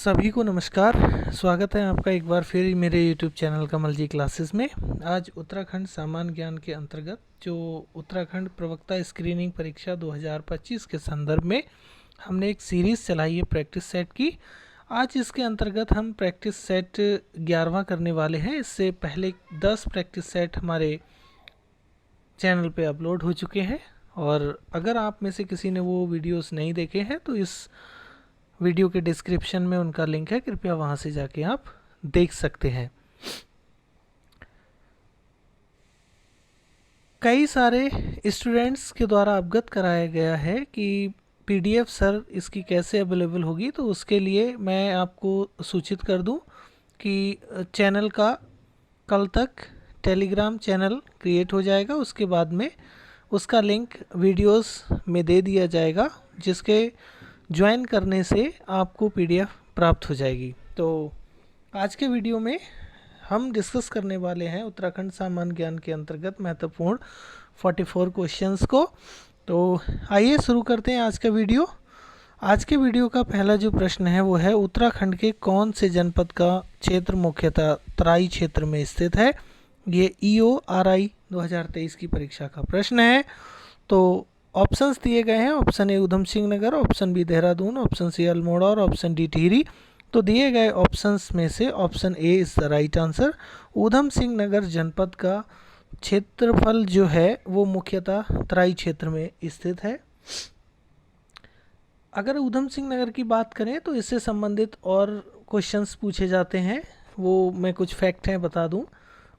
सभी को नमस्कार। स्वागत है आपका एक बार फिर मेरे YouTube चैनल कमल जी क्लासेस में। आज उत्तराखंड सामान्य ज्ञान के अंतर्गत जो उत्तराखंड प्रवक्ता स्क्रीनिंग परीक्षा 2025 के संदर्भ में हमने एक सीरीज़ चलाई है प्रैक्टिस सेट की। आज इसके अंतर्गत हम प्रैक्टिस सेट 11वां करने वाले हैं। इससे पहले 10 प्रैक्टिस सेट हमारे चैनल पे अपलोड हो चुके हैं, और अगर आप में से किसी ने वो वीडियोस नहीं देखे हैं तो इस वीडियो के डिस्क्रिप्शन में उनका लिंक है, कृपया वहां से जाके आप देख सकते हैं। कई सारे स्टूडेंट्स के द्वारा अवगत कराया गया है कि पीडीएफ सर इसकी कैसे अवेलेबल होगी, तो उसके लिए मैं आपको सूचित कर दूं कि चैनल का कल तक टेलीग्राम चैनल क्रिएट हो जाएगा। उसके बाद में उसका लिंक वीडियोस में दे दिया जाएगा, जिसके ज्वाइन करने से आपको पीडीएफ प्राप्त हो जाएगी। तो आज के वीडियो में हम डिस्कस करने वाले हैं उत्तराखंड सामान्य ज्ञान के अंतर्गत महत्वपूर्ण 44 क्वेश्चंस को। तो आइए शुरू करते हैं आज का वीडियो। आज के वीडियो का पहला जो प्रश्न है वो है, उत्तराखंड के कौन से जनपद का क्षेत्र मुख्यतः तराई क्षेत्र में स्थित है। ये EORI 2023 की परीक्षा का प्रश्न है। तो ऑप्शंस दिए गए हैं, option A Udham Singh Nagar, option B Dehradun, option C Almora और ऑप्शन डी टिहरी। तो दिए गए ऑप्शंस में से option A is the right answer. Udham Singh Nagar जनपद का क्षेत्रफल जो है वो मुख्यतः तराई क्षेत्र में स्थित है। अगर ऊधम सिंह नगर की बात करें तो इससे संबंधित और क्वेश्चंस पूछे जाते हैं, वो मैं कुछ फैक्ट हैं बता दूं।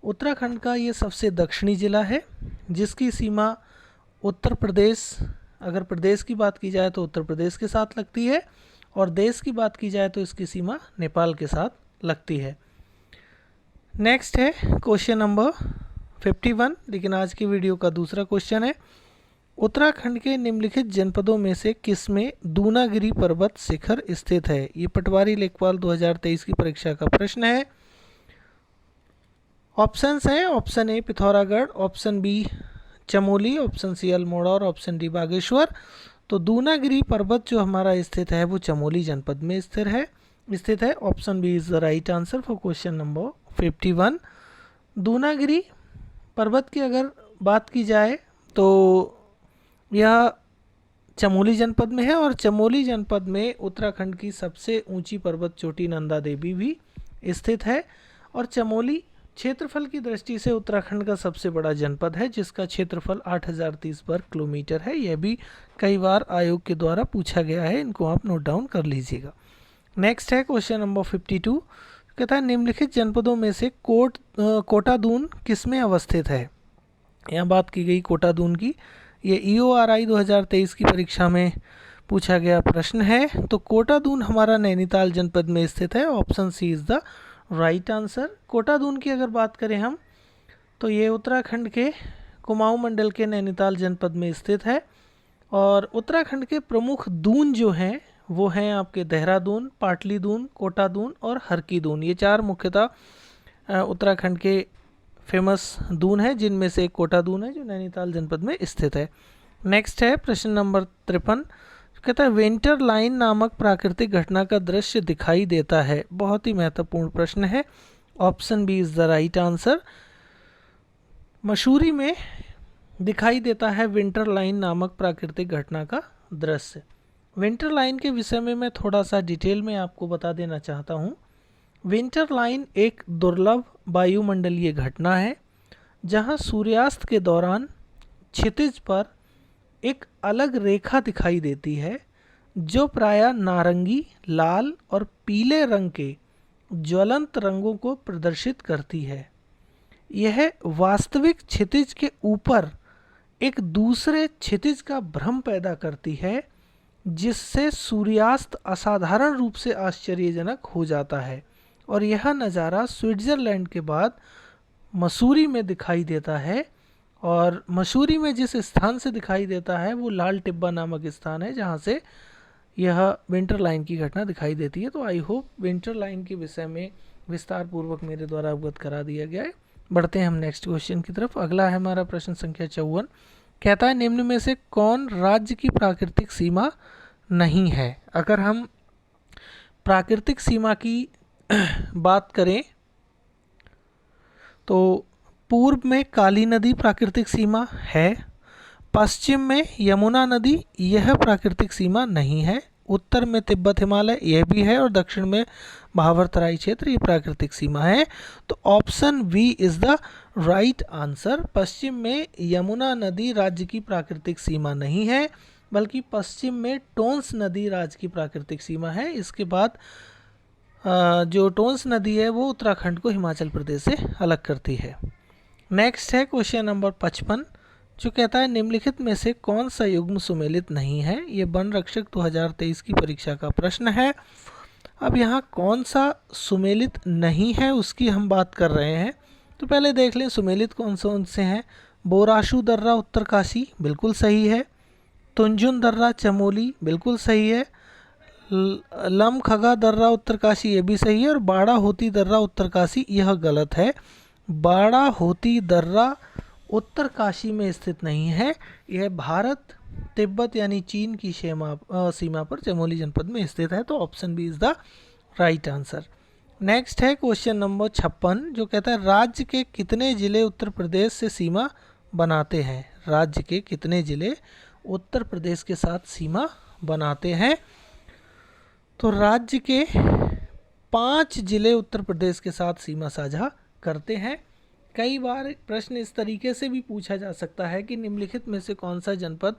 उत्तराखंड का ये सबसे दक्षिणी जिला है, जिसकी सीमा उत्तर प्रदेश, अगर प्रदेश की बात की जाए तो उत्तर प्रदेश के साथ लगती है, और देश की बात की जाए तो इसकी सीमा नेपाल के साथ लगती है। नेक्स्ट है क्वेश्चन नंबर 51, लेकिन आज की वीडियो का दूसरा क्वेश्चन है, उत्तराखंड के निम्नलिखित जनपदों में से किसमें दूनागिरी पर्वत शिखर स्थित है। ये पटवारी लेखपाल 2023 की परीक्षा का प्रश्न है। ऑप्शंस हैं, option A Pithoragarh, option B Chamoli, option C Almora और ऑप्शन डी बागेश्वर। तो दूनागिरी पर्वत जो हमारा स्थित है वो चमोली जनपद में स्थित है। Option B is the right answer for question number 51। Dunagiri पर्वत की अगर बात की जाए तो यह चमोली जनपद में है, और चमोली जनपद में उत्तराखंड की सबसे ऊंची पर्वत चोटी नंदा देवी भी स्थित है। और चमोली क्षेत्रफल की दृष्टि से उत्तराखंड का सबसे बड़ा जनपद है, जिसका क्षेत्रफल 8030 वर्ग किलोमीटर है। यह भी कई बार आयोग के द्वारा पूछा गया है, इनको आप नोट डाउन कर लीजिएगा। नेक्स्ट है क्वेश्चन नंबर 52, कहता है निम्नलिखित जनपदों में से कोटादून किसमें अवस्थित है। यहाँ बात की गई कोटादून की, ये EORI 2023 की परीक्षा में पूछा गया प्रश्न है। तो कोटादून हमारा नैनीताल जनपद में स्थित है। Option C is the right answer. Kotadun की अगर बात करें हम तो ये उत्तराखंड के कुमाऊं मंडल के नैनीताल जनपद में स्थित है। और उत्तराखंड के प्रमुख दून जो हैं वो हैं आपके देहरादून, पाटली दून, कोटादून और हरकी दून। ये चार मुख्यतः उत्तराखंड के फेमस दून है, जिनमें से एक कोटादून है जो नैनीताल जनपद में स्थित है। नेक्स्ट है प्रश्न नंबर 53, कहता है वेंटर लाइन नामक प्राकृतिक घटना का दृश्य दिखाई देता है। बहुत ही महत्वपूर्ण प्रश्न है। Option B is the right answer. Mussoorie में दिखाई देता है विंटर लाइन नामक प्राकृतिक घटना का दृश्य। विंटर लाइन के विषय में मैं थोड़ा सा डिटेल में आपको बता देना चाहता हूँ। विंटर लाइन एक दुर्लभ वायुमंडलीय घटना है, जहाँ सूर्यास्त के दौरान क्षितिज पर एक अलग रेखा दिखाई देती है, जो प्रायः नारंगी, लाल और पीले रंग के ज्वलंत रंगों को प्रदर्शित करती है। यह वास्तविक क्षितिज के ऊपर एक दूसरे क्षितिज का भ्रम पैदा करती है, जिससे सूर्यास्त असाधारण रूप से आश्चर्यजनक हो जाता है। और यह नज़ारा स्विट्ज़रलैंड के बाद मसूरी में दिखाई देता है। और मसूरी में जिस स्थान से दिखाई देता है वो लाल टिब्बा नामक स्थान है, जहाँ से यह विंटर लाइन की घटना दिखाई देती है। तो आई होप विंटर लाइन के विषय में विस्तार पूर्वक मेरे द्वारा अवगत करा दिया गया है। बढ़ते हैं हम नेक्स्ट क्वेश्चन की तरफ। अगला है हमारा प्रश्न संख्या 54, कहता है निम्न में से कौन राज्य की प्राकृतिक सीमा नहीं है। अगर हम प्राकृतिक सीमा की बात करें तो पूर्व में काली नदी प्राकृतिक सीमा है, पश्चिम में यमुना नदी यह प्राकृतिक सीमा नहीं है, उत्तर में तिब्बत हिमालय यह भी है और दक्षिण में भावर तराई क्षेत्र ये प्राकृतिक सीमा है। तो option B is the right answer. पश्चिम में यमुना नदी राज्य की प्राकृतिक सीमा नहीं है, बल्कि पश्चिम में टोंस नदी राज्य की प्राकृतिक सीमा है। इसके बाद जो टोंस नदी है वो उत्तराखंड को हिमाचल प्रदेश से अलग करती है। नेक्स्ट है क्वेश्चन नंबर 55 जो कहता है निम्नलिखित में से कौन सा युग्म सुमेलित नहीं है। ये वन रक्षक 2023 की परीक्षा का प्रश्न है। अब यहाँ कौन सा सुमेलित नहीं है उसकी हम बात कर रहे हैं। तो पहले देख लें सुमेलित कौन से हैं। बोराशु दर्रा उत्तरकाशी बिल्कुल सही है, तुंजुन दर्रा चमोली बिल्कुल सही है, लमखगा दर्रा उत्तरकाशी ये भी सही है, और बाड़ा होती दर्रा उत्तरकाशी यह गलत है। बाड़ा होती दर्रा उत्तरकाशी में स्थित नहीं है, यह भारत तिब्बत यानी चीन की सीमा पर चमोली जनपद में स्थित है। तो option B is the right answer. Next है क्वेश्चन नंबर 56 जो कहता है राज्य के कितने जिले उत्तर प्रदेश से सीमा बनाते हैं। राज्य के कितने जिले उत्तर प्रदेश के साथ सीमा बनाते हैं। तो राज्य के 5 जिले उत्तर प्रदेश के साथ सीमा साझा करते हैं। कई बार प्रश्न इस तरीके से भी पूछा जा सकता है कि निम्नलिखित में से कौन सा जनपद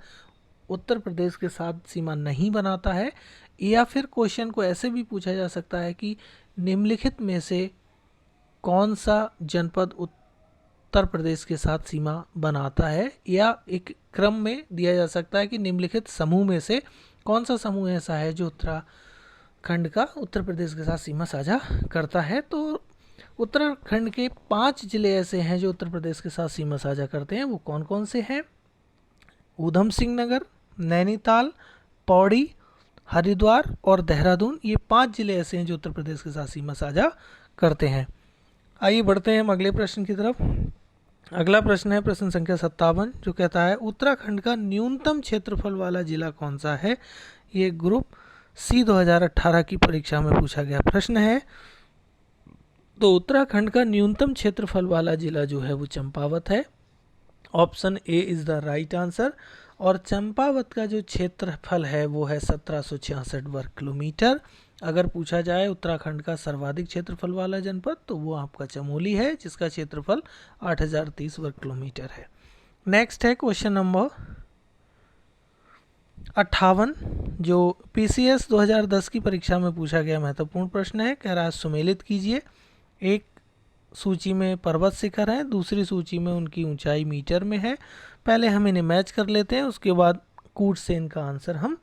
उत्तर प्रदेश के साथ सीमा नहीं बनाता है, या फिर क्वेश्चन को ऐसे भी पूछा जा सकता है कि निम्नलिखित में से कौन सा जनपद उत्तर प्रदेश के साथ सीमा बनाता है, या एक क्रम में दिया जा सकता है कि निम्नलिखित समूह में से कौन सा समूह ऐसा है जो उत्तराखंड का उत्तर प्रदेश के साथ सीमा साझा करता है। तो उत्तराखंड के 5 जिले ऐसे हैं जो उत्तर प्रदेश के साथ सीमा साझा करते हैं। वो कौन कौन से हैं? ऊधम सिंह नगर, नैनीताल, पौड़ी, हरिद्वार और देहरादून। ये 5 जिले ऐसे हैं जो उत्तर प्रदेश के साथ सीमा साझा करते हैं। आइए बढ़ते हैं हम अगले प्रश्न की तरफ। अगला प्रश्न है प्रश्न संख्या 57 जो कहता है उत्तराखंड का न्यूनतम क्षेत्रफल वाला जिला कौन सा है। ये ग्रुप सी 2018 की परीक्षा में पूछा गया प्रश्न है। तो उत्तराखंड का न्यूनतम क्षेत्रफल वाला जिला जो है वो चंपावत है। Option A is the right answer. और चंपावत का जो क्षेत्रफल है वो है 1766 वर्ग किलोमीटर। अगर पूछा जाए उत्तराखंड का सर्वाधिक क्षेत्रफल वाला जनपद तो वो आपका चमोली है जिसका क्षेत्रफल 8030 वर्ग किलोमीटर है। नेक्स्ट है क्वेश्चन नंबर 58 जो पीसीएस 2010 की परीक्षा में पूछा गया महत्वपूर्ण प्रश्न है। कह रहा है सुमेलित कीजिए। एक सूची में पर्वत शिखर है, दूसरी सूची में उनकी ऊंचाई मीटर में है। पहले हम इन्हें मैच कर लेते हैं, उसके बाद कूट से इनका आंसर हम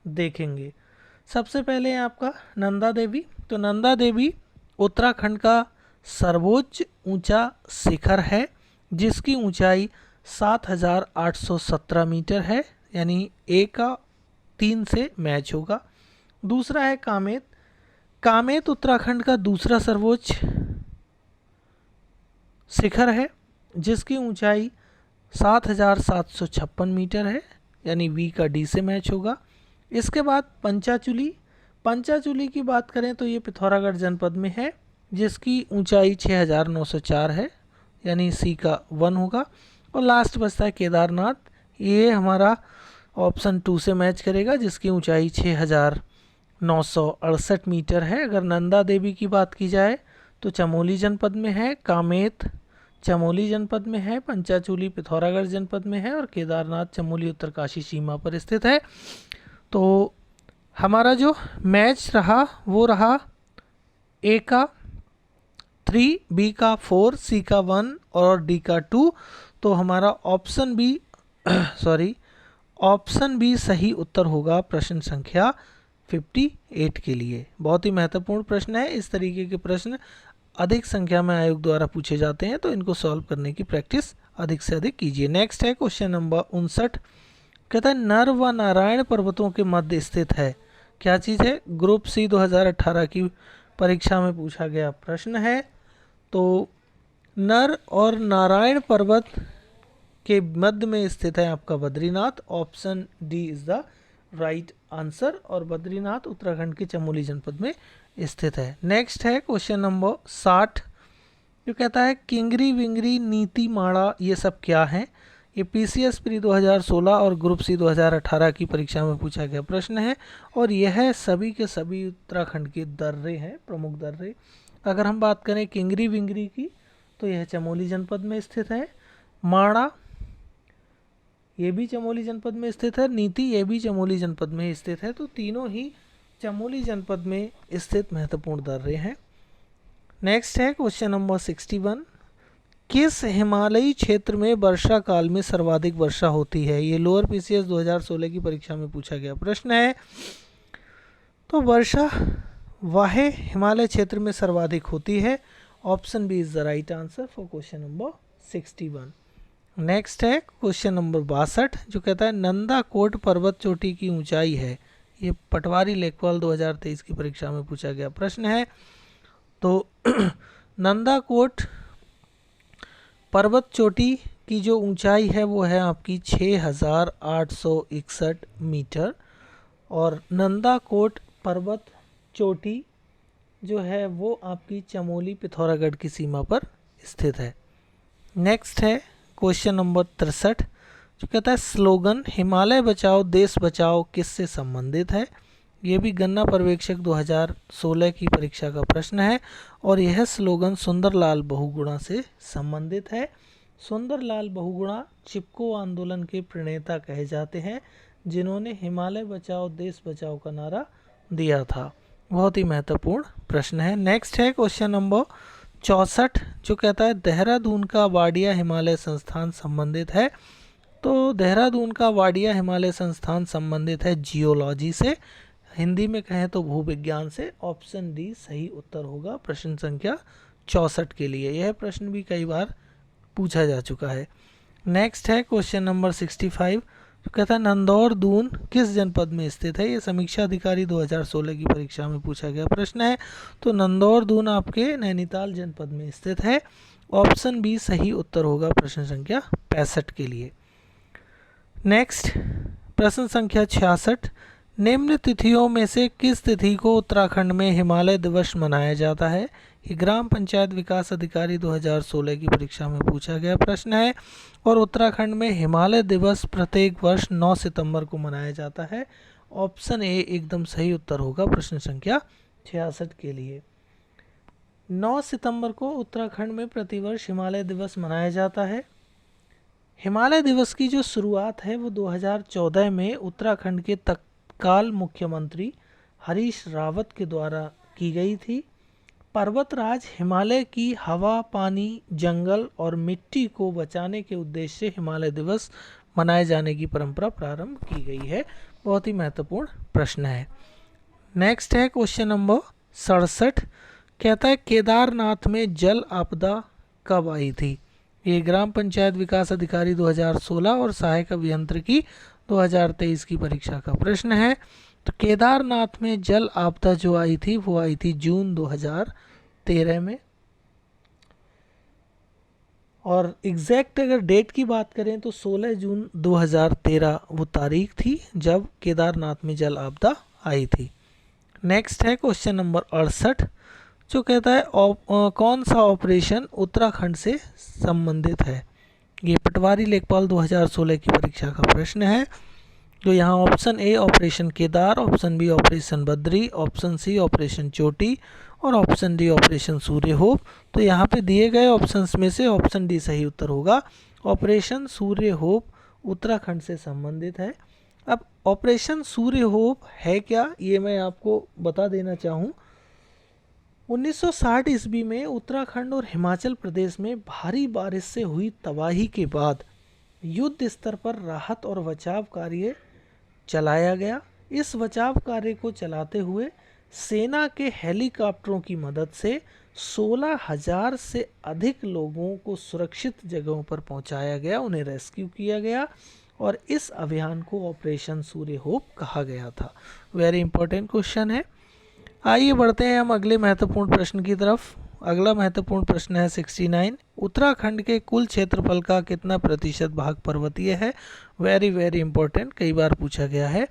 देखेंगे। सबसे पहले है आपका नंदा देवी। तो नंदा देवी उत्तराखंड का सर्वोच्च ऊंचा शिखर है जिसकी ऊंचाई 7817 मीटर है, यानी ए का 3 से मैच होगा। दूसरा है कामेत। कामेत उत्तराखंड का दूसरा सर्वोच्च शिखर है जिसकी ऊंचाई 7756 मीटर है, यानी वी का डी से मैच होगा। इसके बाद पंचाचूली। पंचाचूली की बात करें तो ये पिथौरागढ़ जनपद में है जिसकी ऊंचाई 6904 है, यानी सी का 1 होगा। और लास्ट बचता है केदारनाथ। ये हमारा ऑप्शन 2 से मैच करेगा जिसकी ऊंचाई 6968 मीटर है। अगर नंदा देवी की बात की जाए तो चमोली जनपद में है, कामेत चमोली जनपद में है, पंचाचूली पिथौरागढ़ जनपद में है और केदारनाथ चमोली उत्तरकाशी सीमा पर स्थित है। तो हमारा जो मैच रहा वो रहा ए का 3, बी का 4, सी का 1 और डी का 2। तो हमारा ऑप्शन बी सही उत्तर होगा प्रश्न संख्या 58 के लिए। बहुत ही महत्वपूर्ण प्रश्न है। इस तरीके के प्रश्न अधिक संख्या में आयोग द्वारा पूछे जाते हैं तो इनको सॉल्व करने की प्रैक्टिस अधिक से अधिक कीजिए। नेक्स्ट है क्वेश्चन नंबर 59। कहता है नर व नारायण पर्वतों के मध्य स्थित है। क्या चीज़ है? ग्रुप सी 2018 की परीक्षा में पूछा गया प्रश्न है। तो नर और नारायण पर्वत के मध्य में स्थित है आपका Badrinath. Option D is the right answer. और बद्रीनाथ उत्तराखंड के चमोली जनपद में स्थित है। नेक्स्ट है क्वेश्चन नंबर 60, जो कहता है किंगरी विंगरी नीति माड़ा ये सब क्या है। ये पीसीएस प्री 2016 और ग्रुप सी 2018 की परीक्षा में पूछा गया प्रश्न है और यह सभी के सभी उत्तराखंड के दर्रे हैं, प्रमुख दर्रे। अगर हम बात करें किंगरी विंगरी की तो यह चमोली जनपद में स्थित है। माड़ा ये भी चमोली जनपद में स्थित है। नीति ये भी चमोली जनपद में स्थित है। तो तीनों ही चमोली जनपद में स्थित महत्वपूर्ण दर्रे हैं। नेक्स्ट है क्वेश्चन नंबर 61, किस हिमालयी क्षेत्र में वर्षा काल में सर्वाधिक वर्षा होती है। ये लोअर पीसीएस 2016 की परीक्षा में पूछा गया प्रश्न है। तो वर्षा वाहे हिमालय क्षेत्र में सर्वाधिक होती है। Option B is the right answer for question number 61। Next है क्वेश्चन नंबर 62, जो कहता है नंदा कोट पर्वत चोटी की ऊंचाई है। ये पटवारी लेखपाल 2023 की परीक्षा में पूछा गया प्रश्न है। तो नंदा कोट पर्वत चोटी की जो ऊंचाई है वो है आपकी 6861 मीटर और नंदा कोट पर्वत चोटी जो है वो आपकी चमोली पिथौरागढ़ की सीमा पर स्थित है। नेक्स्ट है क्वेश्चन नंबर 63, जो कहता है स्लोगन हिमालय बचाओ देश बचाओ किससे संबंधित है। ये भी गन्ना पर्यवेक्षक 2016 की परीक्षा का प्रश्न है और यह स्लोगन सुंदरलाल बहुगुणा से संबंधित है। सुंदरलाल बहुगुणा चिपको आंदोलन के प्रणेता कहे जाते हैं, जिन्होंने हिमालय बचाओ देश बचाओ का नारा दिया था। बहुत ही महत्वपूर्ण प्रश्न है। नेक्स्ट है क्वेश्चन नंबर 64, जो कहता है देहरादून का वाडिया हिमालय संस्थान संबंधित है। तो देहरादून का वाडिया हिमालय संस्थान संबंधित है जियोलॉजी से, हिंदी में कहें तो भूविज्ञान से। ऑप्शन डी सही उत्तर होगा प्रश्न संख्या 64 के लिए। यह प्रश्न भी कई बार पूछा जा चुका है। नेक्स्ट है क्वेश्चन नंबर 65, जो कहता है नंदौर दून किस जनपद में स्थित है। ये समीक्षा अधिकारी 2016 की परीक्षा में पूछा गया प्रश्न है। तो नंदौर दून आपके नैनीताल जनपद में स्थित है। ऑप्शन बी सही उत्तर होगा प्रश्न संख्या 65 के लिए। नेक्स्ट प्रश्न संख्या 66, निम्न तिथियों में से किस तिथि को उत्तराखंड में हिमालय दिवस मनाया जाता है। ये ग्राम पंचायत विकास अधिकारी 2016 की परीक्षा में पूछा गया प्रश्न है और उत्तराखंड में हिमालय दिवस प्रत्येक वर्ष 9 सितंबर को मनाया जाता है। ऑप्शन ए एकदम सही उत्तर होगा प्रश्न संख्या 66 के लिए। 9 सितंबर को उत्तराखंड में प्रतिवर्ष हिमालय दिवस मनाया जाता है। हिमालय दिवस की जो शुरुआत है वो 2014 में उत्तराखंड के तत्काल मुख्यमंत्री हरीश रावत के द्वारा की गई थी। पर्वतराज हिमालय की हवा, पानी, जंगल और मिट्टी को बचाने के उद्देश्य से हिमालय दिवस मनाए जाने की परंपरा प्रारंभ की गई है। बहुत ही महत्वपूर्ण प्रश्न है। नेक्स्ट है क्वेश्चन नंबर 67, कहता है केदारनाथ में जल आपदा कब आई थी। ये ग्राम पंचायत विकास अधिकारी 2016 और सहायक अभियंत्रिकी 2023 की परीक्षा का प्रश्न है। तो केदारनाथ में जल आपदा जो आई थी वो आई थी जून 2013 में। और एग्जैक्ट अगर डेट की बात करें तो 16 जून 2013 वो तारीख थी जब केदारनाथ में जल आपदा आई थी। नेक्स्ट है क्वेश्चन नंबर 68, जो कहता है कौन सा ऑपरेशन उत्तराखंड से संबंधित है। ये पटवारी लेखपाल 2016 की परीक्षा का प्रश्न है। जो यहाँ option A operation Kedar, option B operation Badri, option C operation चोटी और option D operation Surya hope. तो यहाँ पे दिए गए ऑप्शंस में से ऑप्शन डी सही उत्तर होगा। ऑपरेशन सूर्य होप उत्तराखंड से संबंधित है। अब ऑपरेशन सूर्य होप है क्या, ये मैं आपको बता देना चाहूँ। 1960 ईस्वी में उत्तराखंड और हिमाचल प्रदेश में भारी बारिश से हुई तबाही के बाद युद्ध स्तर पर राहत और बचाव कार्य चलाया गया। इस बचाव कार्य को चलाते हुए सेना के हेलीकॉप्टरों की मदद से 16,000 से अधिक लोगों को सुरक्षित जगहों पर पहुंचाया गया, उन्हें रेस्क्यू किया गया और इस अभियान को ऑपरेशन सूर्य होप कहा गया था। वेरी इंपॉर्टेंट क्वेश्चन है। आइए बढ़ते हैं हम अगले महत्वपूर्ण प्रश्न की तरफ। अगला महत्वपूर्ण प्रश्न है 69, उत्तराखंड के कुल क्षेत्रफल का कितना प्रतिशत भाग पर्वतीय है। वेरी इंपॉर्टेंट, कई बार पूछा गया है।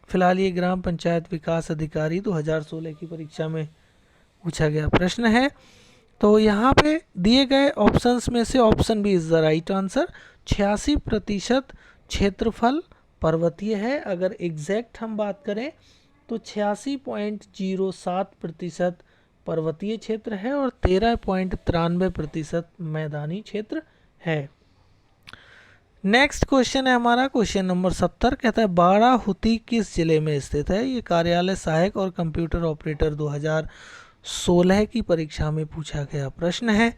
फिलहाल ये ग्राम पंचायत विकास अधिकारी 2016 की परीक्षा में पूछा गया प्रश्न है। तो यहाँ पे दिए गए ऑप्शंस में से option B is the right answer. 86% क्षेत्रफल पर्वतीय है। अगर एग्जैक्ट हम बात करें तो 86.07% पर्वतीय क्षेत्र है और 13.93% मैदानी क्षेत्र है। नेक्स्ट क्वेश्चन है हमारा क्वेश्चन नंबर 70। कहता है बाराहुती किस जिले में स्थित है? ये कार्यालय सहायक और कंप्यूटर ऑपरेटर 2016 की परीक्षा में पूछा गया प्रश्न है।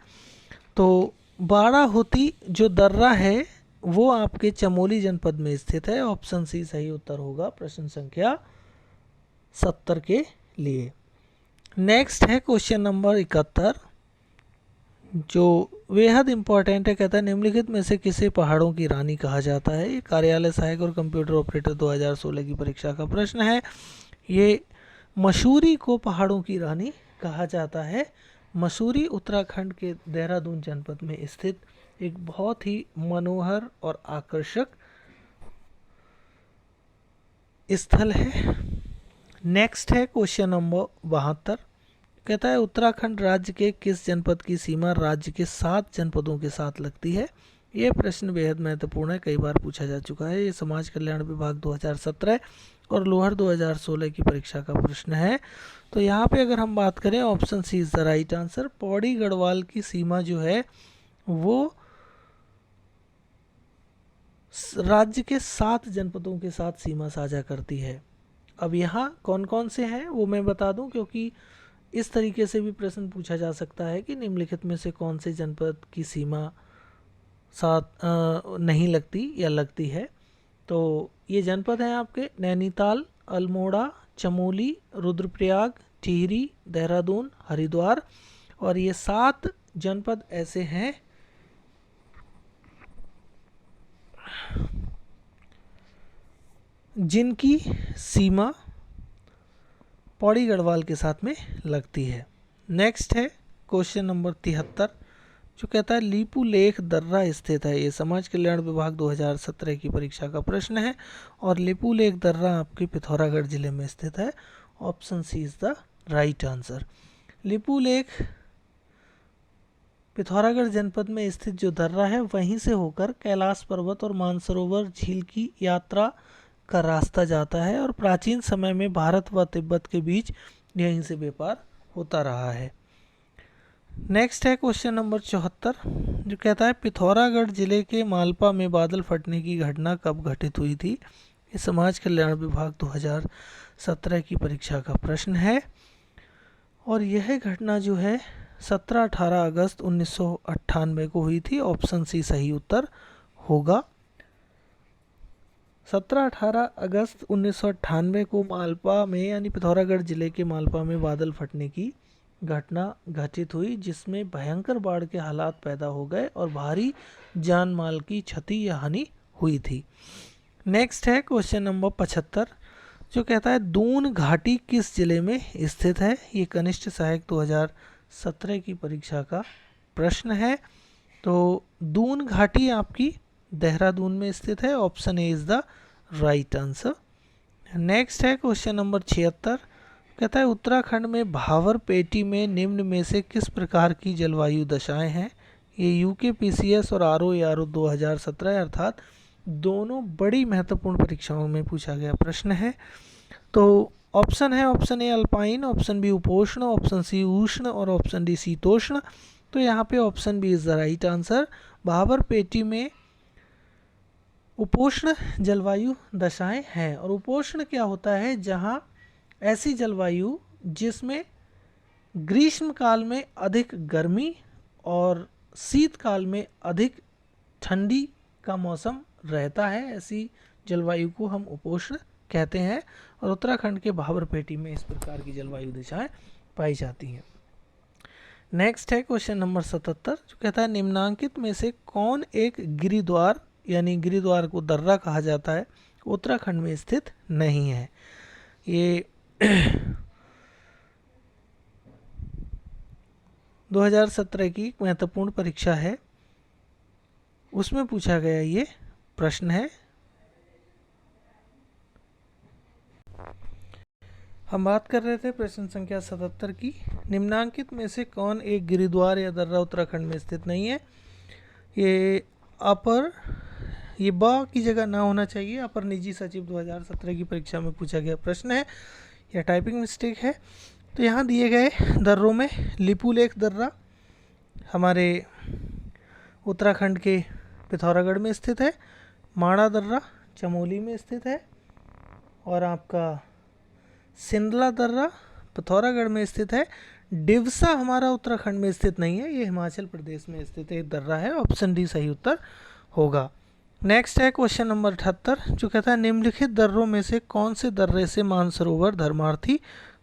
तो बाराहुती जो दर्रा है वो आपके चमोली जनपद में स्थित है। ऑप्शन सी सही उत्तर होगा प्रश्न संख्या 70 के लिए। नेक्स्ट है क्वेश्चन नंबर 71 जो बेहद इंपॉर्टेंट है। कहता है निम्नलिखित में से किसे पहाड़ों की रानी कहा जाता है? ये कार्यालय सहायक और कंप्यूटर ऑपरेटर 2016 की परीक्षा का प्रश्न है। ये मसूरी को पहाड़ों की रानी कहा जाता है। मसूरी उत्तराखंड के देहरादून जनपद में स्थित एक बहुत ही मनोहर और आकर्षक स्थल है। नेक्स्ट है क्वेश्चन नंबर 72। कहता है उत्तराखंड राज्य के किस जनपद की सीमा राज्य के 7 जनपदों के साथ लगती है? ये प्रश्न बेहद महत्वपूर्ण है, कई बार पूछा जा चुका है। ये समाज कल्याण विभाग 2017 और लोअर 2016 की परीक्षा का प्रश्न है। तो यहाँ पे अगर हम बात करें option C is the right answer. Pauri Garhwal की सीमा जो है वो राज्य के 7 जनपदों के साथ सीमा साझा करती है। अब यहाँ कौन कौन से हैं वो मैं बता दूं, क्योंकि इस तरीके से भी प्रश्न पूछा जा सकता है कि निम्नलिखित में से कौन से जनपद की सीमा साथ नहीं लगती या लगती है। तो ये जनपद हैं आपके नैनीताल, अल्मोड़ा, चमोली, रुद्रप्रयाग, टिहरी, देहरादून, हरिद्वार। और ये 7 जनपद ऐसे हैं जिनकी सीमा पौड़ी गढ़वाल के साथ में लगती है। नेक्स्ट है क्वेश्चन नंबर 73 जो कहता है लीपू लेख दर्रा स्थित है। ये समाज कल्याण विभाग 2017 की परीक्षा का प्रश्न है और लीपू लेख दर्रा आपके पिथौरागढ़ जिले में स्थित है। Option C is the right answer. Lipulekh Pithoragarh जनपद में स्थित जो दर्रा है वहीं से होकर कैलाश पर्वत और मानसरोवर झील की यात्रा का रास्ता जाता है और प्राचीन समय में भारत व तिब्बत के बीच यहीं से व्यापार होता रहा है। नेक्स्ट है क्वेश्चन नंबर 74 जो कहता है पिथौरागढ़ जिले के मालपा में बादल फटने की घटना कब घटित हुई थी? ये समाज कल्याण विभाग 2017 की परीक्षा का प्रश्न है और यह घटना जो है 17-18 अगस्त 1998 को हुई थी। ऑप्शन सी सही उत्तर होगा। 17-18 अगस्त 1998 को मालपा में यानी पिथौरागढ़ जिले के मालपा में बादल फटने की घटना घटित हुई जिसमें भयंकर बाढ़ के हालात पैदा हो गए और भारी जान माल की क्षति या हानि हुई थी। नेक्स्ट है क्वेश्चन नंबर 75 जो कहता है दून घाटी किस जिले में स्थित है? ये कनिष्ठ सहायक 2017 की परीक्षा का प्रश्न है। तो दून घाटी आपकी देहरादून में स्थित है। Option A is the right answer. Next है क्वेश्चन नंबर 76 कहता है उत्तराखंड में भावर पेटी में निम्न में से किस प्रकार की जलवायु दशाएं हैं? ये यूकेपीसीएस और आरओ 2017 अर्थात दोनों बड़ी महत्वपूर्ण परीक्षाओं में पूछा गया प्रश्न है। तो ऑप्शन है option A alpine, option B उपोष्ण, ऑप्शन सी उष्ण और ऑप्शन डी शीतोष्ण। तो यहाँ पे option B is the right answer. Bhabar पेटी में उपोष्ण जलवायु दशाएं हैं और उपोष्ण क्या होता है? जहाँ ऐसी जलवायु जिसमें ग्रीष्म काल में अधिक गर्मी और शीतकाल में अधिक ठंडी का मौसम रहता है, ऐसी जलवायु को हम उपोष्ण कहते हैं और उत्तराखंड के भावर पेटी में इस प्रकार की जलवायु दिशाएं पाई जाती हैं। नेक्स्ट है क्वेश्चन नंबर 77 जो कहता है निम्नांकित में से कौन एक गिरिद्वार यानी गिरिद्वार को दर्रा कहा जाता है उत्तराखंड में स्थित नहीं है? ये 2017 की महत्वपूर्ण परीक्षा है, उसमें पूछा गया ये प्रश्न है। हम बात कर रहे थे प्रश्न संख्या 77 की। निम्नांकित में से कौन एक गिरिद्वार या दर्रा उत्तराखंड में स्थित नहीं है? ये अपर, ये ब की जगह ना होना चाहिए। अपर निजी सचिव 2017 की परीक्षा में पूछा गया प्रश्न है, यह टाइपिंग मिस्टेक है। तो यहाँ दिए गए दर्रों में लिपुलेख दर्रा हमारे उत्तराखंड के पिथौरागढ़ में स्थित है, माणा दर्रा चमोली में स्थित है, और आपका सिंदला दर्रा पिथौरागढ़ में स्थित है। डिवसा हमारा उत्तराखंड में स्थित नहीं है, ये हिमाचल प्रदेश में स्थित एक दर्रा है। ऑप्शन डी सही उत्तर होगा। नेक्स्ट है क्वेश्चन नंबर 78, जो कहता है निम्नलिखित दर्रों में से कौन से दर्रे से मानसरोवर धर्मार्थी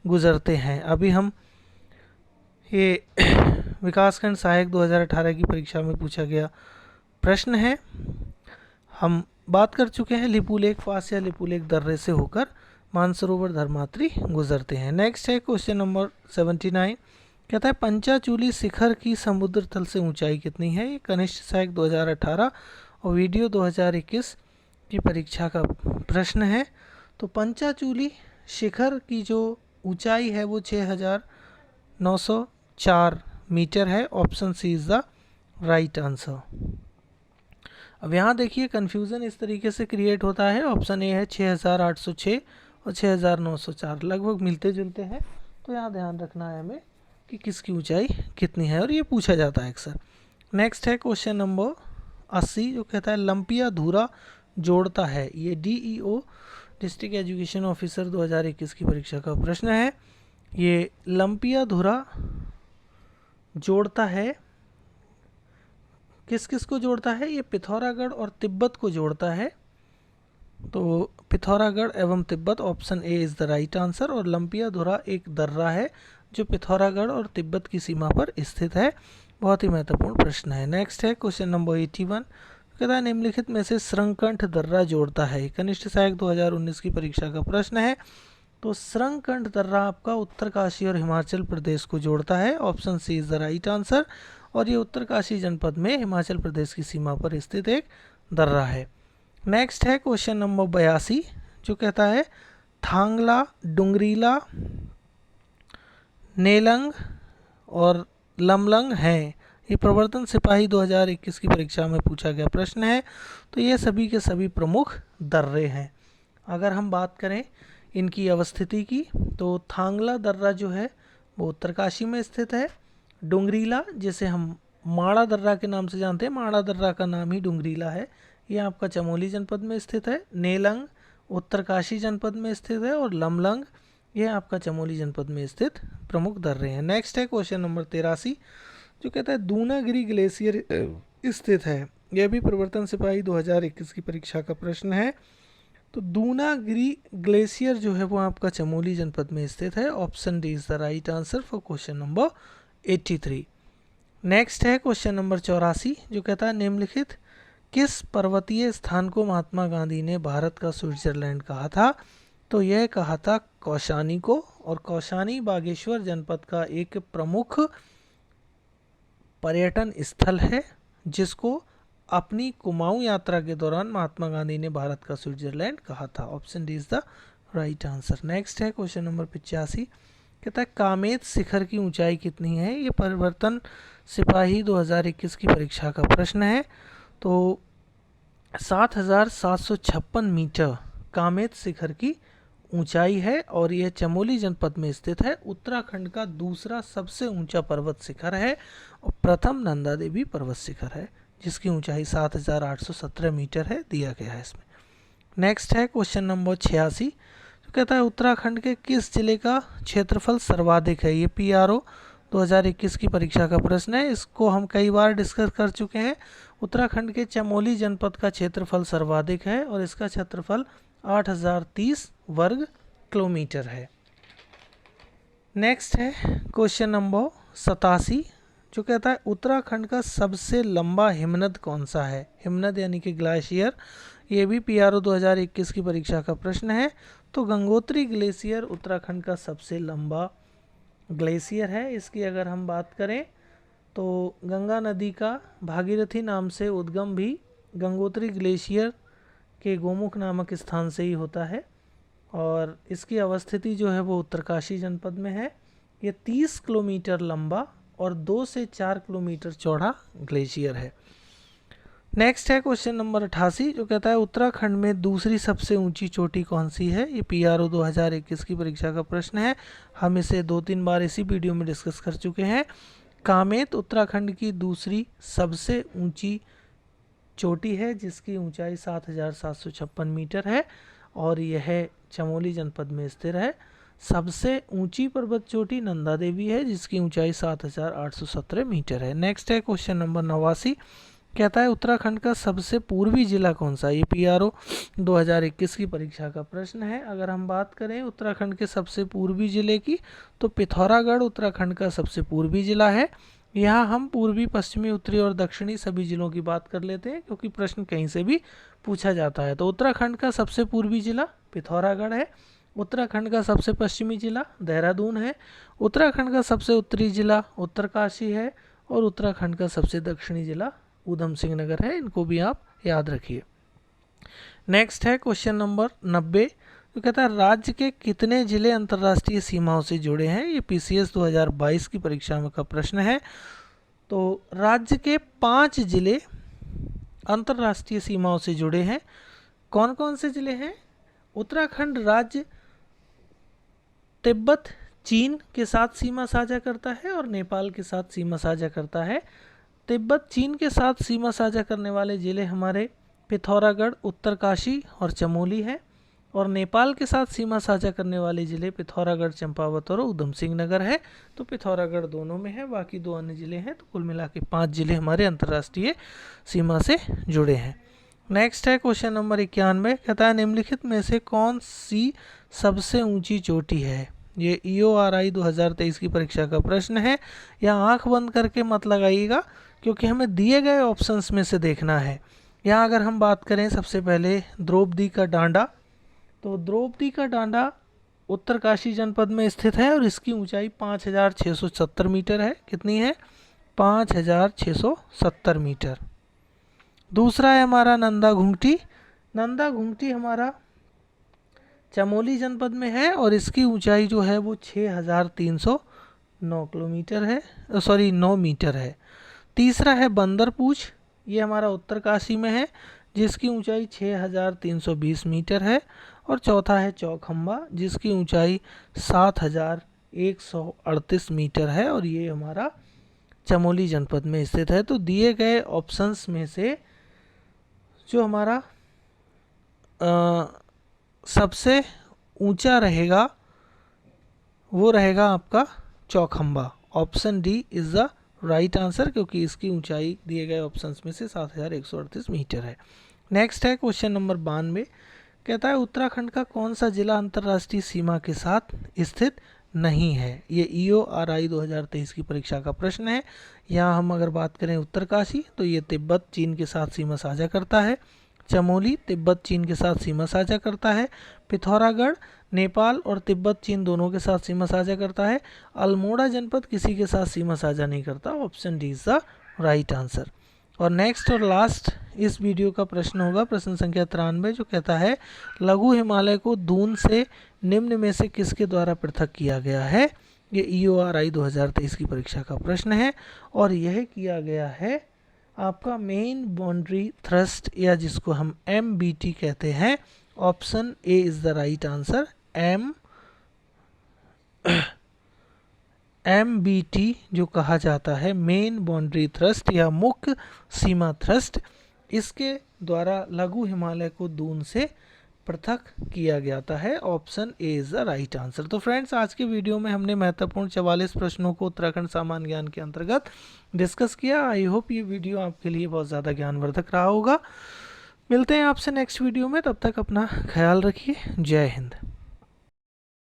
गुजरते हैं? अभी हम ये विकासखंड सहायक 2018 की परीक्षा में पूछा गया प्रश्न है। हम बात कर चुके हैं लिपुलेख पास या लिपुलेख दर्रे से होकर मानसरोवर धर्मार्थी गुजरते हैं। नेक्स्ट है क्वेश्चन नंबर 79, कहता है पंचाचूली शिखर की समुद्र तल से ऊंचाई कितनी है? ये कनिष्ठ सहायक 2018 और वीडियो 2021 की परीक्षा का प्रश्न है। तो पंचाचूली शिखर की जो ऊंचाई है वो 6904 मीटर है। Option C is the right answer. अब यहाँ देखिए कन्फ्यूज़न इस तरीके से क्रिएट होता है। ऑप्शन ए है 6806 और 6904 लगभग मिलते जुलते हैं, तो यहाँ ध्यान रखना है हमें कि किसकी ऊंचाई कितनी है, और ये पूछा जाता है अक्सर। नेक्स्ट है क्वेश्चन नंबर 80, जो कहता है लंपिया धुरा जोड़ता है। ये DEO डिस्ट्रिक्ट एजुकेशन ऑफिसर 2021 की परीक्षा का प्रश्न है। ये लंपिया धुरा जोड़ता है, किस किस को जोड़ता है? ये पिथौरागढ़ और तिब्बत को जोड़ता है। तो पिथौरागढ़ एवं Tibet, option A is the right answer. और लंपिया धुरा एक दर्रा है जो पिथौरागढ़ और तिब्बत की सीमा पर स्थित है। बहुत ही महत्वपूर्ण प्रश्न है। नेक्स्ट है क्वेश्चन नंबर 81, कहता है निम्नलिखित में से श्रृंगकंठ दर्रा जोड़ता है। कनिष्ठ सहायक 2019 की परीक्षा का प्रश्न है। तो श्रृंगकंठ दर्रा आपका उत्तरकाशी और हिमाचल प्रदेश को जोड़ता है। Option C is the right answer. और ये उत्तरकाशी जनपद में हिमाचल प्रदेश की सीमा पर स्थित एक दर्रा है। नेक्स्ट है क्वेश्चन नंबर 82, जो कहता है थांगला, डुंगरीला, नेलंग और लमलंग हैं। ये प्रवर्तन सिपाही 2021 की परीक्षा में पूछा गया प्रश्न है। तो ये सभी के सभी प्रमुख दर्रे हैं। अगर हम बात करें इनकी अवस्थिति की, तो थांगला दर्रा जो है वो उत्तरकाशी में स्थित है। डुंगरीला, जिसे हम माणा दर्रा के नाम से जानते हैं, माणा दर्रा का नाम ही डुंगरीला है, ये आपका चमोली जनपद में स्थित है। नेलंग उत्तरकाशी जनपद में स्थित है, और लमलंग ये आपका चमोली जनपद में स्थित प्रमुख दर्रे हैं। नेक्स्ट है क्वेश्चन नंबर 83, जो कहता है दूनागिरी ग्लेशियर स्थित है। यह भी प्रवर्तन सिपाही 2021 की परीक्षा का प्रश्न है। तो दूनागिरी ग्लेशियर जो है वो आपका चमोली जनपद में स्थित है। Option D is the right answer for question number 83। Next है क्वेश्चन नंबर 84, जो कहता है निम्नलिखित किस पर्वतीय स्थान को महात्मा गांधी ने भारत का स्विट्जरलैंड कहा था? तो यह कहा था कौशानी को, और कौशानी बागेश्वर जनपद का एक प्रमुख पर्यटन स्थल है, जिसको अपनी कुमाऊं यात्रा के दौरान महात्मा गांधी ने भारत का स्विट्जरलैंड कहा था। Option D is the right answer. Next है क्वेश्चन नंबर 85, कहता है कामेत शिखर की ऊंचाई कितनी है? ये परिवर्तन सिपाही 2021 की परीक्षा का प्रश्न है। तो 7756 मीटर कामेत शिखर की ऊंचाई है, और यह चमोली जनपद में स्थित है। उत्तराखंड का दूसरा सबसे ऊंचा पर्वत शिखर है, और प्रथम नंदा देवी पर्वत शिखर है, जिसकी ऊंचाई 7817 मीटर है, दिया गया है इसमें। नेक्स्ट है क्वेश्चन नंबर 86, तो कहता है उत्तराखंड के किस जिले का क्षेत्रफल सर्वाधिक है? ये PRO 2021 की परीक्षा का प्रश्न है। इसको हम कई बार डिस्कस कर चुके हैं। उत्तराखंड के चमोली जनपद का क्षेत्रफल सर्वाधिक है, और इसका क्षेत्रफल 8030 वर्ग किलोमीटर है। नेक्स्ट है क्वेश्चन नंबर 87, जो कहता है उत्तराखंड का सबसे लंबा हिमनद कौन सा है? हिमनद यानी कि ग्लेशियर, ये भी PRO 2021 की परीक्षा का प्रश्न है। तो गंगोत्री ग्लेशियर उत्तराखंड का सबसे लंबा ग्लेशियर है। इसकी अगर हम बात करें तो गंगा नदी का भागीरथी नाम से उद्गम भी गंगोत्री ग्लेशियर के गोमुख नामक स्थान से ही होता है। और इसकी अवस्थिति जो है वो उत्तरकाशी जनपद में है। ये 30 किलोमीटर लंबा और 2 से 4 किलोमीटर चौड़ा ग्लेशियर है। नेक्स्ट है क्वेश्चन नंबर 88 जो कहता है उत्तराखंड में दूसरी सबसे ऊंची चोटी कौन सी है। ये PRO 2021 की परीक्षा का प्रश्न है। हम इसे 2-3 बार इसी वीडियो में डिस्कस कर चुके हैं। कामेत उत्तराखंड की दूसरी सबसे ऊंची चोटी है जिसकी ऊंचाई 7,756 मीटर है और यह चमोली जनपद में स्थित है। सबसे ऊंची पर्वत चोटी नंदा देवी है जिसकी ऊंचाई 7,817 मीटर है। नेक्स्ट है क्वेश्चन नंबर 89 कहता है उत्तराखंड का सबसे पूर्वी जिला कौन सा। ये PRO 2021 की परीक्षा का प्रश्न है। अगर हम बात करें उत्तराखंड के सबसे पूर्वी जिले की तो पिथौरागढ़ उत्तराखंड का सबसे पूर्वी जिला है। यहाँ हम पूर्वी, पश्चिमी, उत्तरी और दक्षिणी सभी जिलों की बात कर लेते हैं क्योंकि प्रश्न कहीं से भी पूछा जाता है। तो उत्तराखंड का सबसे पूर्वी जिला पिथौरागढ़ है। उत्तराखंड का सबसे पश्चिमी जिला देहरादून है। उत्तराखंड का सबसे उत्तरी जिला उत्तरकाशी है और उत्तराखंड का सबसे दक्षिणी जिला ऊधम सिंह नगर है। इनको भी आप याद रखिए। नेक्स्ट है क्वेश्चन नंबर 90 जो कहता है राज्य के कितने जिले अंतर्राष्ट्रीय सीमाओं से जुड़े हैं। ये PCS 2022 की परीक्षा में का प्रश्न है। तो राज्य के 5 जिले अंतर्राष्ट्रीय सीमाओं से जुड़े हैं। कौन कौन से जिले हैं। उत्तराखंड राज्य तिब्बत चीन के साथ सीमा साझा करता है और नेपाल के साथ सीमा साझा करता है। तिब्बत चीन के साथ सीमा साझा करने वाले ज़िले हमारे पिथौरागढ़, उत्तरकाशी और चमोली हैं और नेपाल के साथ सीमा साझा करने वाले ज़िले पिथौरागढ़, चंपावत और ऊधम सिंह नगर है। तो पिथौरागढ़ दोनों में है, बाकी 2 अन्य ज़िले हैं। तो कुल मिला के 5 ज़िले हमारे अंतर्राष्ट्रीय सीमा से जुड़े हैं। नेक्स्ट है क्वेश्चन नंबर 91 कहता है निम्नलिखित में से कौन सी सबसे ऊंची चोटी है। ये EORI 2023 की परीक्षा का प्रश्न है। यहाँ आंख बंद करके मत लगाइएगा क्योंकि हमें दिए गए ऑप्शंस में से देखना है। यहाँ अगर हम बात करें सबसे पहले द्रौपदी का डांडा, तो द्रौपदी का डांडा उत्तरकाशी जनपद में स्थित है और इसकी ऊंचाई 5,670 मीटर है। कितनी है 5,670 मीटर। दूसरा है हमारा नंदा घुंगटी। नंदा घुंगटी हमारा चमोली जनपद में है और इसकी ऊंचाई जो है वो 6,309 किलोमीटर है, 9 मीटर है। तीसरा है बंदरपूछ, ये हमारा उत्तरकाशी में है जिसकी ऊंचाई 6,320 मीटर है। और चौथा है चौखंबा जिसकी ऊंचाई 7,138 मीटर है और ये हमारा चमोली जनपद में स्थित है। तो दिए गए ऑप्शंस में से जो हमारा सबसे ऊंचा रहेगा वो रहेगा आपका Chaukhamba. Option D is the right answer क्योंकि इसकी ऊंचाई दिए गए ऑप्शंस में से 7,138 मीटर है। नेक्स्ट है क्वेश्चन नंबर 92 कहता है उत्तराखंड का कौन सा जिला अंतर्राष्ट्रीय सीमा के साथ स्थित नहीं है। ये EORI 2023 की परीक्षा का प्रश्न है। यहाँ हम अगर बात करें उत्तरकाशी तो ये तिब्बत चीन के साथ सीमा साझा करता है। चमोली तिब्बत चीन के साथ सीमा साझा करता है। पिथौरागढ़ नेपाल और तिब्बत चीन दोनों के साथ सीमा साझा करता है। अल्मोड़ा जनपद किसी के साथ सीमा साझा नहीं करता। Option D is the right answer. और नेक्स्ट और लास्ट इस वीडियो का प्रश्न होगा प्रश्न संख्या 93 जो कहता है लघु हिमालय को दून से निम्न में से किसके द्वारा पृथक किया गया है। ये EORI 2023 की परीक्षा का प्रश्न है और यह किया गया है आपका मेन बाउंड्री थ्रस्ट या जिसको हम MBT कहते हैं। Option A is the right answer. MBT जो कहा जाता है मेन बाउंड्री थ्रस्ट या मुख्य सीमा थ्रस्ट, इसके द्वारा लघु हिमालय को दून से पृथक किया जाता है। Option A is the right answer. तो फ्रेंड्स आज के वीडियो में हमने महत्वपूर्ण 44 प्रश्नों को उत्तराखंड सामान्य ज्ञान के अंतर्गत डिस्कस किया। आई होप ये वीडियो आपके लिए बहुत ज़्यादा ज्ञानवर्धक रहा होगा। मिलते हैं आपसे नेक्स्ट वीडियो में, तब तक अपना ख्याल रखिए। जय हिंद।